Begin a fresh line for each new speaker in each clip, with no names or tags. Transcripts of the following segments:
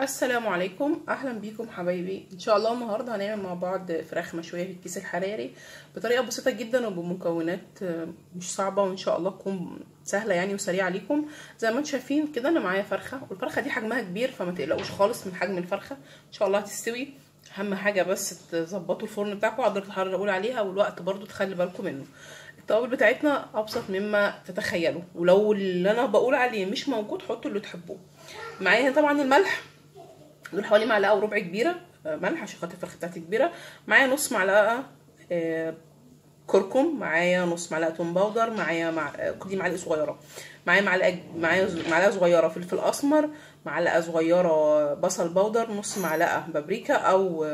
السلام عليكم، اهلا بيكم حبايبي. ان شاء الله النهارده هنعمل مع بعض فراخ مشويه في الكيس الحراري بطريقه بسيطه جدا وبمكونات مش صعبه، وان شاء الله تكون سهله يعني وسريعه عليكم. زي ما انتم شايفين كده انا معايا فرخه، والفرخه دي حجمها كبير فما تقلقوش خالص من حجم الفرخه، ان شاء الله هتستوي. اهم حاجه بس تظبطوا الفرن بتاعكم على درجه الحراره الاولى عليها، والوقت برده تخلي بالكم منه. التوابل بتاعتنا ابسط مما تتخيلوا، ولو اللي انا بقول عليه مش موجود حطوا اللي تحبوه. معايا طبعا الملح، دول حوالي معلقه وربع كبيره ملح عشان خاطر الفرخه بتاعتي كبيره. معايا نص معلقه كركم، معايا نص معلقه توم باودر، معايا دي معلقه صغيره، معايا معلقه صغيره فلفل اسمر، معلقه صغيره بصل باودر، نص معلقه بابريكا او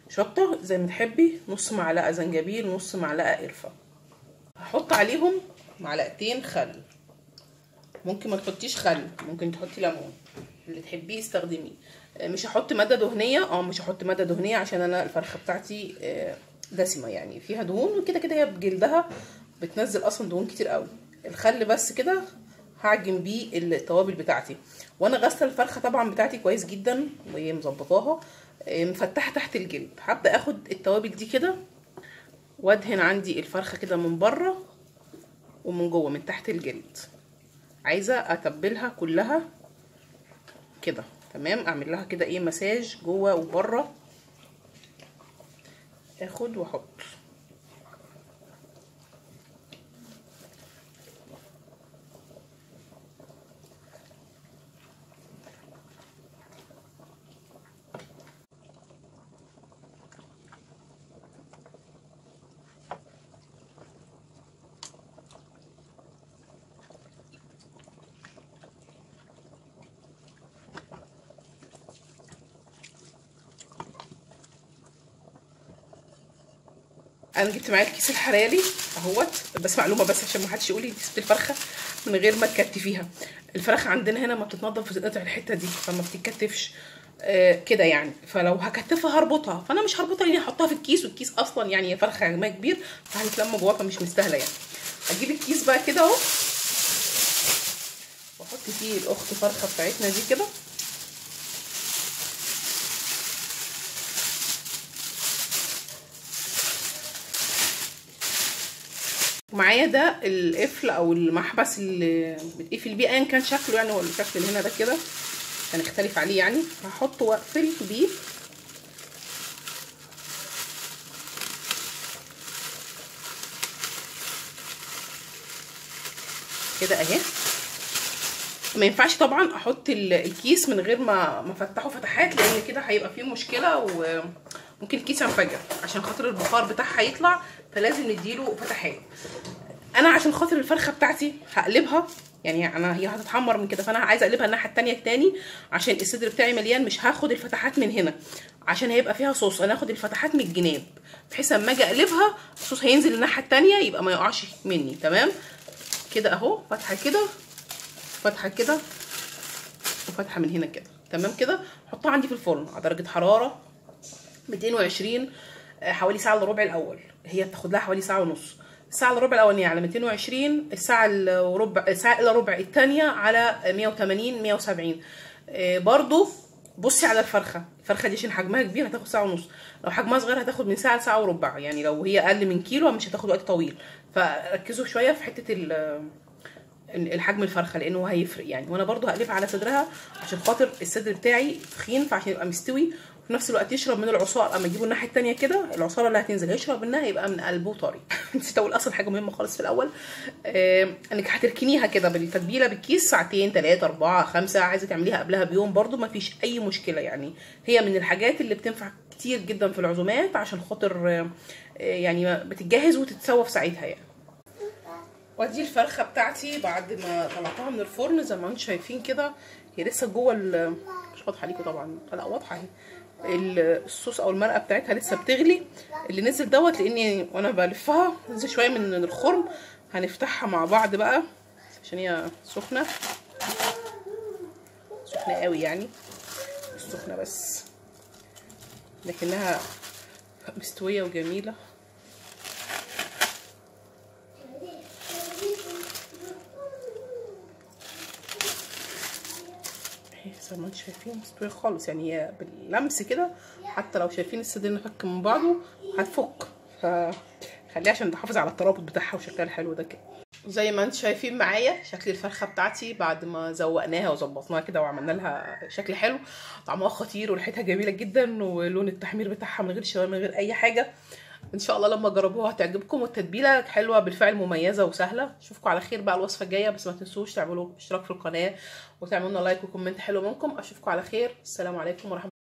شطه زي ما تحبي، نص معلقه زنجبيل، نص معلقه قرفه. هحط عليهم معلقتين خل، ممكن ما تحطيش خل، ممكن تحطي ليمون اللي تحبيه استخدميه. مش هحط ماده دهنيه، مش هحط ماده دهنيه عشان انا الفرخه بتاعتي دسمه يعني فيها دهون، وكده كده هي بجلدها بتنزل اصلا دهون كتير قوي. الخل بس كده هعجن بيه التوابل بتاعتي. وانا غاسله الفرخه طبعا بتاعتي كويس جدا وهي مظبطاها مفتحه تحت الجلد. هبدا اخد التوابل دي كده وادهن عندي الفرخه كده من بره ومن جوه من تحت الجلد. عايزه اتبلها كلها كده تمام، اعمل لها كده مساج جوه وبره، اخد واحط. انا جبت معايا الكيس الحراري اهوت، بس معلومه بس عشان ما حدش يقول لي سبت الفرخه من غير ما تكتفيها. الفرخه عندنا هنا ما بتتنضف وتتقطع الحته دي فما بتتكتفش كده يعني، فلو هكتفها هربطها، فانا مش هربطها لاني هحطها في الكيس، والكيس اصلا يعني فرخه حجمها كبير فهتتلم جواها فمش مستاهله يعني. اجيب الكيس بقى كده اهو واحط فيه الاخت فرخه بتاعتنا دي كده، معايا ده القفل او المحبس اللي بتقفل بيه ايا كان شكله يعني، هو الشكل اللي هنا ده كده هنختلف عليه يعني، هحطه واقفل بيه كده اهي. ما ينفعش طبعا احط الكيس من غير ما افتحه فتحات، لان كده هيبقى فيه مشكله وممكن الكيس ينفجر عشان خاطر البخار بتاعها هيطلع، فلازم نديله فتحات. انا عشان خاطر الفرخه بتاعتي هقلبها يعني، هي هتتحمر من كده، فانا عايزه اقلبها الناحيه التانيه تاني عشان الصدر بتاعي مليان، مش هاخد الفتحات من هنا عشان هيبقى فيها صوص، انا هاخد الفتحات من الجناب بحيث اما اجي اقلبها الصوص هينزل الناحيه التانيه يبقى ما يقعش مني. تمام كده اهو، فتحه كده فتحه كده وفتحه من هنا كده، تمام كده. احطها عندي في الفرن على درجه حراره 220 حوالي ساعه الا ربع الاول، هي بتاخد لها حوالي ساعه ونص. الساعه الا ربع الاولانيه على 220، الساعه الا ربع الثانيه على 180 170. برضو بصي على الفرخه دي عشان حجمها كبير هتاخد ساعه ونص، لو حجمها صغير هتاخد من ساعه لساعه وربع، يعني لو هي اقل من كيلو مش هتاخد وقت طويل. فركزوا شويه في حته الحجم الفرخه لانه هيفرق يعني. وانا برضو هقلبها على صدرها عشان خاطر الصدر بتاعي تخين فعشان يبقى مستوي وفي نفس الوقت يشرب من العصاره. اما اجيبه الناحيه الثانيه كده العصاره اللي هتنزل هيشرب منها يبقى من قلبه طري. نسيت اقول اصلا حاجه مهمه خالص في الاول، انك هتركنيها كده بالتتبيله بالكيس ساعتين 3 4 5، عايزه تعمليها قبلها بيوم برضو ما فيش اي مشكله يعني. هي من الحاجات اللي بتنفع كتير جدا في العزومات عشان خاطر يعني بتتجهز وتتسوى في ساعتها يعني. ودي الفرخه بتاعتي بعد ما طلعتها من الفرن زي ما انتم شايفين كده، هي لسه جوه مش واضحه ليكم طبعا، لا واضحه اهي، الصوص او المرقه بتاعتها لسه بتغلي. اللي نزل دوت لاني وانا بلفها نزل شويه من الخرم، هنفتحها مع بعض بقى عشان هي سخنه قوي يعني، مش سخنه بس لكنها مستويه وجميله. زي ما انتم شايفين مستويه خالص، يعني هي باللمس كده حتى لو شايفين الصدر فك من بعضه هتفك، فخليها عشان تحافظ على الترابط بتاعها وشكلها الحلو ده كده. زي ما انتم شايفين معايا شكل الفرخه بتاعتي بعد ما زوقناها وظبطناها كده وعملنا لها شكل حلو، طعمها خطير وريحتها جميله جدا، ولون التحمير بتاعها من غير شوائب من غير اي حاجه. ان شاء الله لما تجربوها هتعجبكم، والتتبيله حلوه بالفعل مميزه وسهله. اشوفكم على خير بقى الوصفه الجايه، بس ما تنسوش تعملوا اشتراك في القناه وتعملوا لنا لايك وكومنت حلو منكم. اشوفكم على خير، السلام عليكم ورحمه الله.